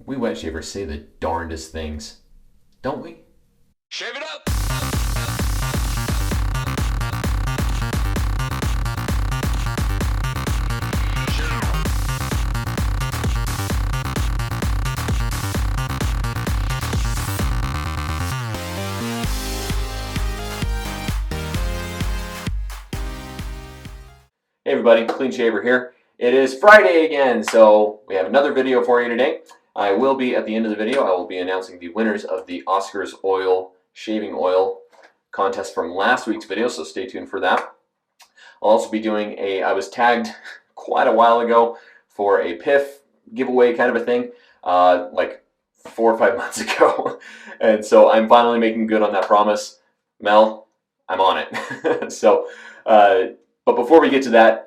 We wet shavers say the darndest things, don't we? Shave it up! Hey everybody, Clean Shaver here. It is Friday again, so we have another video for you today. I will be, at the end of the video, I will be announcing the winners of the Oscars shaving oil contest from last week's video, so stay tuned for that. I'll also be doing I was tagged quite a while ago for a PIF giveaway kind of a thing, like 4 or 5 months ago. And so I'm finally making good on that promise. Mel, I'm on it. But before we get to that,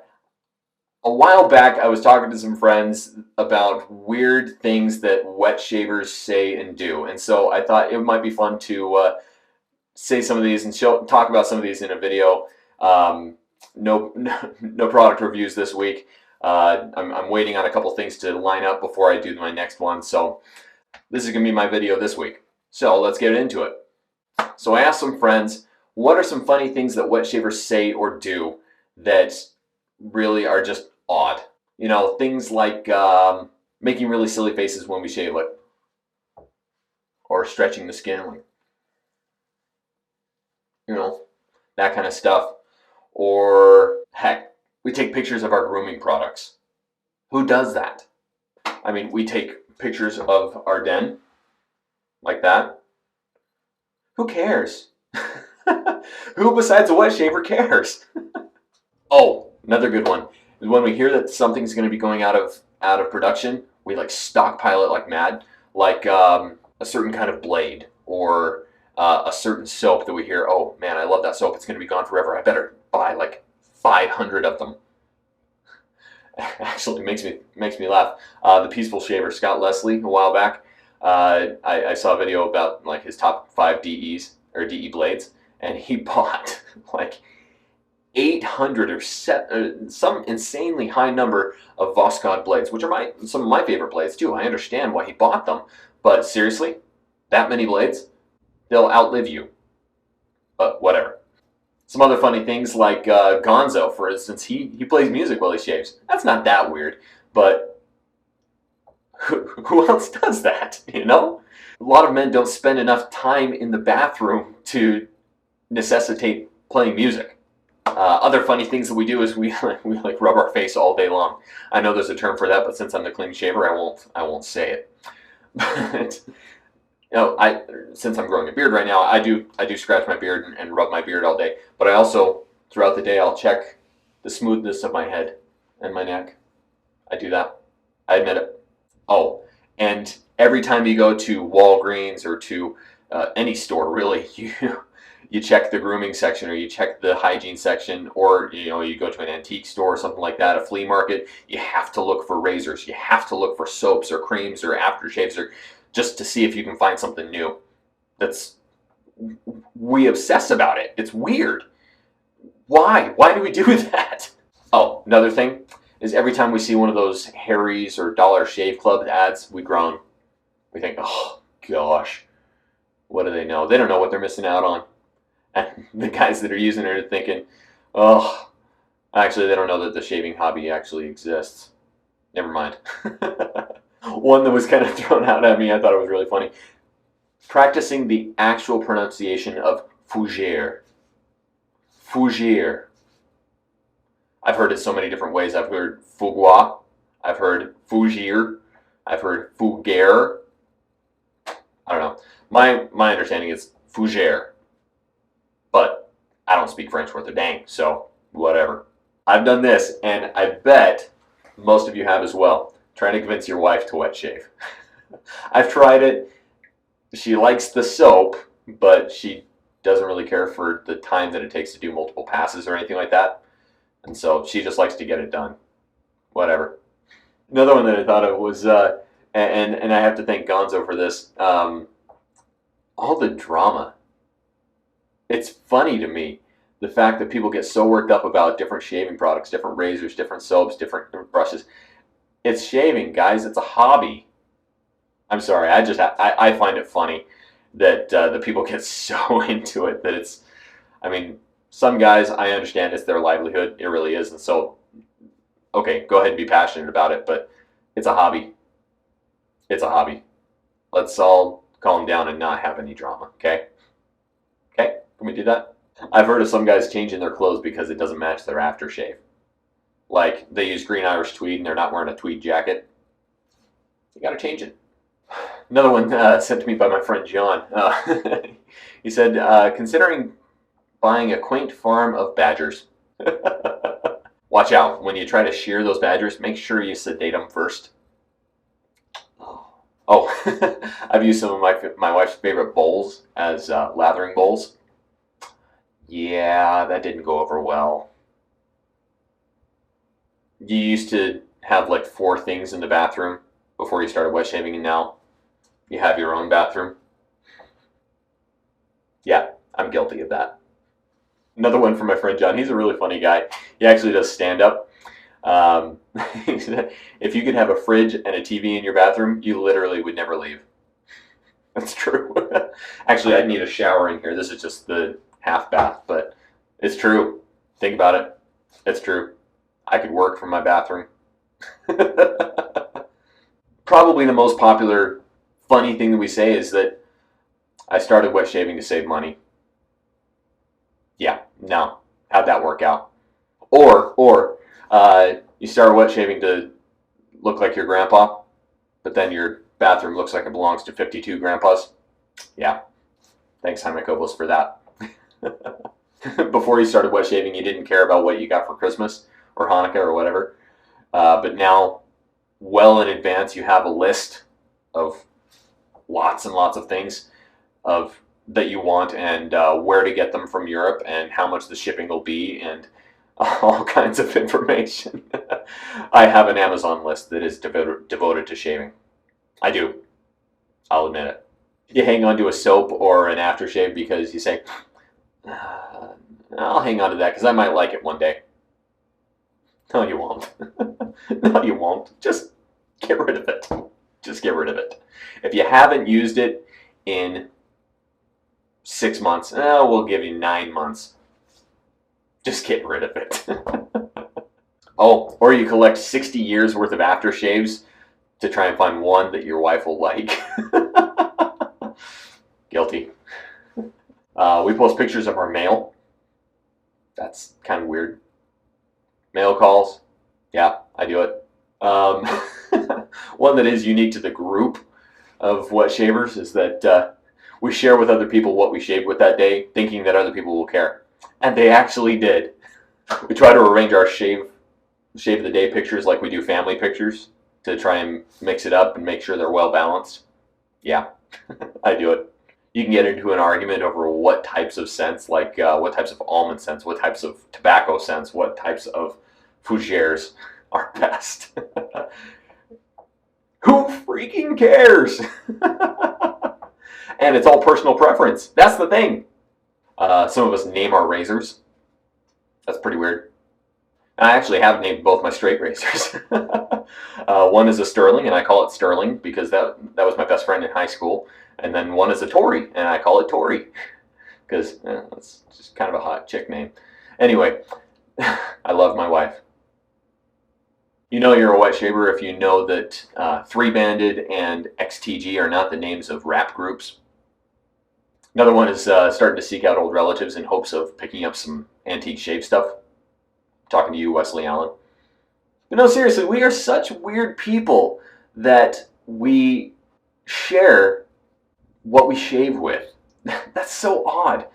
a while back I was talking to some friends about weird things that wet shavers say and do. And so I thought it might be fun to say some of these and talk about some of these in a video. No product reviews this week. I'm waiting on a couple things to line up before I do my next one. So this is going to be my video this week. So let's get into it. So I asked some friends, what are some funny things that wet shavers say or do that really are just odd? You know, things like making really silly faces when we shave, like, or stretching the skin, like, you know, that kind of stuff. Or heck, we take pictures of our grooming products. Who does that? I mean, we take pictures of our den like that. Who cares? Who besides a wet shaver cares? Oh, another good one is when we hear that something's going to be going out of production, we like stockpile it like mad, like a certain kind of blade or a certain soap that we hear, oh man, I love that soap, it's going to be gone forever, I better buy like 500 of them. Actually, it makes me laugh. The Peaceful Shaver, Scott Leslie, a while back, I saw a video about like his top 5 DEs or DE blades, and he bought like 800 or some insanely high number of Voskhod blades, which are some of my favorite blades too. I understand why he bought them, but seriously, that many blades, they'll outlive you. But whatever. Some other funny things like Gonzo, for instance, he plays music while he shaves. That's not that weird, but who else does that, you know? A lot of men don't spend enough time in the bathroom to necessitate playing music. Other funny things that we do is we like rub our face all day long. I know there's a term for that, but since I'm the clean shaver, I won't say it. But you know, since I'm growing a beard right now, I do scratch my beard and rub my beard all day. But I also, throughout the day, I'll check the smoothness of my head and my neck. I do that. I admit it. Oh, and every time you go to Walgreens or to any store, really, you check the grooming section, or you check the hygiene section, or you go to an antique store or something like that, a flea market. You have to look for razors. You have to look for soaps or creams or aftershaves, or just to see if you can find something new. We obsess about it. It's weird. Why? Why do we do that? Oh, another thing is every time we see one of those Harry's or Dollar Shave Club ads, we groan. We think, oh gosh, what do they know? They don't know what they're missing out on. And the guys that are using it are thinking, oh, actually they don't know that the shaving hobby actually exists. Never mind. One that was kind of thrown out at me, I thought it was really funny. Practicing the actual pronunciation of fougere. Fougere. I've heard it so many different ways. I've heard fougois. I've heard fougere. I've heard fougere. I don't know. My understanding is fougere. But I don't speak French worth a dang, so whatever. I've done this, and I bet most of you have as well. Trying to convince your wife to wet shave. I've tried it. She likes the soap, but she doesn't really care for the time that it takes to do multiple passes or anything like that. And so she just likes to get it done. Whatever. Another one that I thought of was, and I have to thank Gonzo for this, all the drama. It's funny to me, the fact that people get so worked up about different shaving products, different razors, different soaps, different brushes. It's shaving, guys. It's a hobby. I'm sorry. I find it funny that the people get so into it that it's. I mean, some guys, I understand it's their livelihood. It really is, and so okay, go ahead and be passionate about it. But it's a hobby. It's a hobby. Let's all calm down and not have any drama. Okay. Okay. Can we do that? I've heard of some guys changing their clothes because it doesn't match their aftershave. Like they use green Irish tweed and they're not wearing a tweed jacket. You got to change it. Another one sent to me by my friend John. He said, considering buying a quaint farm of badgers. Watch out. When you try to shear those badgers, make sure you sedate them first. Oh, I've used some of my wife's favorite bowls as lathering bowls. Yeah, that didn't go over well. You used to have like 4 things in the bathroom before you started wet shaving, and now you have your own bathroom. Yeah, I'm guilty of that. Another one from my friend John. He's a really funny guy. He actually does stand up. He said, if you could have a fridge and a TV in your bathroom, you literally would never leave. That's true. Actually, I'd need a shower in here. This is just the half bath, but it's true. Think about it. It's true. I could work from my bathroom. Probably the most popular funny thing that we say is that I started wet shaving to save money. Yeah, no. How'd that work out? Or you start wet shaving to look like your grandpa, but then your bathroom looks like it belongs to 52 grandpas. Yeah. Thanks, Jaime Cobos, for that. Before you started wet shaving, you didn't care about what you got for Christmas or Hanukkah or whatever. But now, well in advance, you have a list of lots and lots of things that you want, and where to get them from Europe, and how much the shipping will be, and all kinds of information. I have an Amazon list that is devoted to shaving. I do. I'll admit it. You hang on to a soap or an aftershave because you say, I'll hang on to that because I might like it one day. No, you won't. No, you won't. Just get rid of it. Just get rid of it. If you haven't used it in 6 months, we'll give you 9 months. Just get rid of it. Oh, or you collect 60 years worth of aftershaves to try and find one that your wife will like. Guilty. We post pictures of our mail. That's kind of weird. Mail calls. Yeah, I do it. One that is unique to the group of wet shavers is that we share with other people what we shaved with that day, thinking that other people will care. And they actually did. We try to arrange our shave of the day pictures like we do family pictures to try and mix it up and make sure they're well balanced. Yeah, I do it. You can get into an argument over what types of scents, like what types of almond scents, what types of tobacco scents, what types of fougères are best. Who freaking cares? And it's all personal preference. That's the thing. Some of us name our razors. That's pretty weird. I actually have named both my straight razors. One is a Sterling, and I call it Sterling because that was my best friend in high school. And then one is a Tory, and I call it Tory because that's just kind of a hot chick name. Anyway, I love my wife. You know you're a wet shaver if you know that 3 Banded and XTG are not the names of rap groups. Another one is starting to seek out old relatives in hopes of picking up some antique shave stuff. I'm talking to you, Wesley Allen. But no, seriously, we are such weird people that we share what we shave with. That's so odd.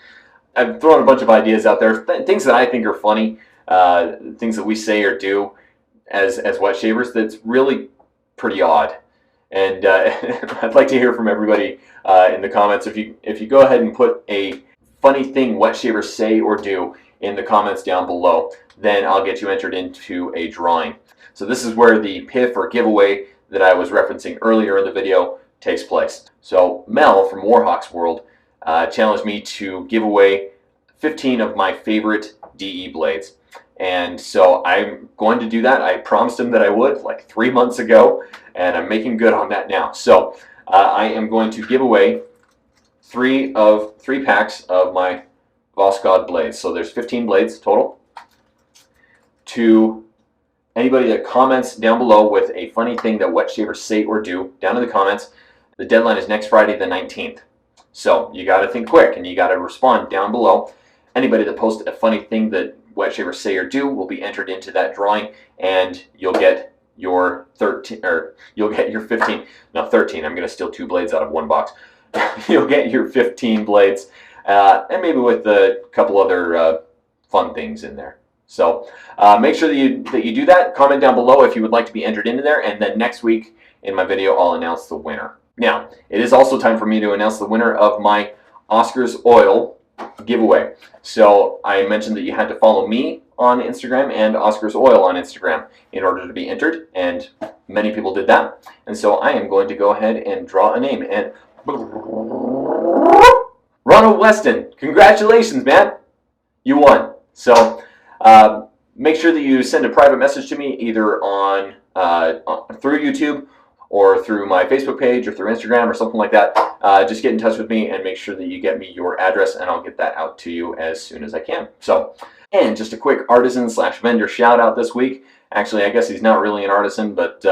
I've thrown a bunch of ideas out there, things that I think are funny, things that we say or do as wet shavers that's really pretty odd. And I'd like to hear from everybody in the comments. If you go ahead and put a funny thing wet shavers say or do in the comments down below, then I'll get you entered into a drawing. So this is where the PIF or giveaway that I was referencing earlier in the video takes place. So Mel from Warhawk's World challenged me to give away 15 of my favorite DE blades. And so I'm going to do that. I promised him that I would like 3 months ago, and I'm making good on that now. So I am going to give away three packs of my Voicebyte blades. So there's 15 blades total, to anybody that comments down below with a funny thing that wet shavers say or do down in the comments. The deadline is next Friday the 19th. So you got to think quick and you got to respond down below. Anybody that posts a funny thing that wet shavers say or do will be entered into that drawing, and you'll get your 13, or you'll get your 15, not 13, I'm going to steal 2 blades out of one box. You'll get your 15 blades, and maybe with a couple other fun things in there. So make sure that you do that. Comment down below if you would like to be entered into there, and then next week in my video I'll announce the winner. Now, it is also time for me to announce the winner of my Oscars Oil giveaway. So I mentioned that you had to follow me on Instagram and Oscars Oil on Instagram in order to be entered, and many people did that. And so I am going to go ahead and draw a name. And Ronald Weston, congratulations, man! You won. So make sure that you send a private message to me either on through YouTube or through my Facebook page or through Instagram or something like that. Just get in touch with me and make sure that you get me your address, and I'll get that out to you as soon as I can. So, and just a quick artisan / vendor shout out this week. Actually, I guess he's not really an artisan, but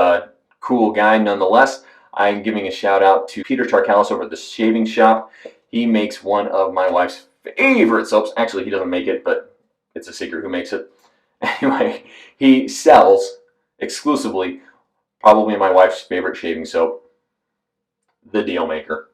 cool guy nonetheless. I'm giving a shout out to Peter Tarkalis over at the Shaving Shop. He makes one of my wife's favorite soaps. Actually, he doesn't make it, but it's a secret who makes it. Anyway, he sells exclusively probably my wife's favorite shaving soap, the Deal Maker.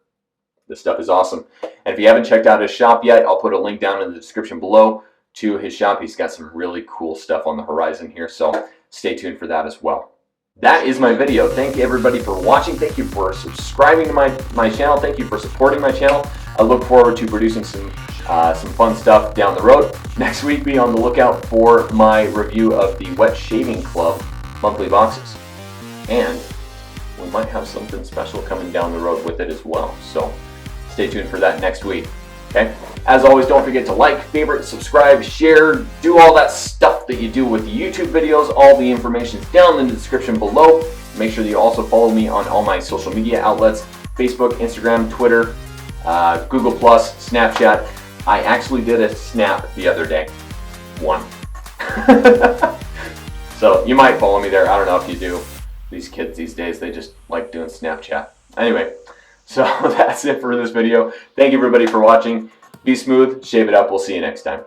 This stuff is awesome. And if you haven't checked out his shop yet, I'll put a link down in the description below to his shop. He's got some really cool stuff on the horizon here, so stay tuned for that as well. That is my video. Thank you everybody for watching. Thank you for subscribing to my channel. Thank you for supporting my channel. I look forward to producing some fun stuff down the road. Next week, be on the lookout for my review of the Wet Shaving Club monthly boxes. And we might have something special coming down the road with it as well. So stay tuned for that next week. Okay? As always, don't forget to like, favorite, subscribe, share, do all that stuff that you do with YouTube videos. All the information is down in the description below. Make sure that you also follow me on all my social media outlets: Facebook, Instagram, Twitter, Google+, Snapchat. I actually did a snap the other day. One. So you might follow me there. I don't know if you do. These kids these days, they just like doing Snapchat. Anyway, so that's it for this video. Thank you everybody for watching. Be smooth, shave it up. We'll see you next time.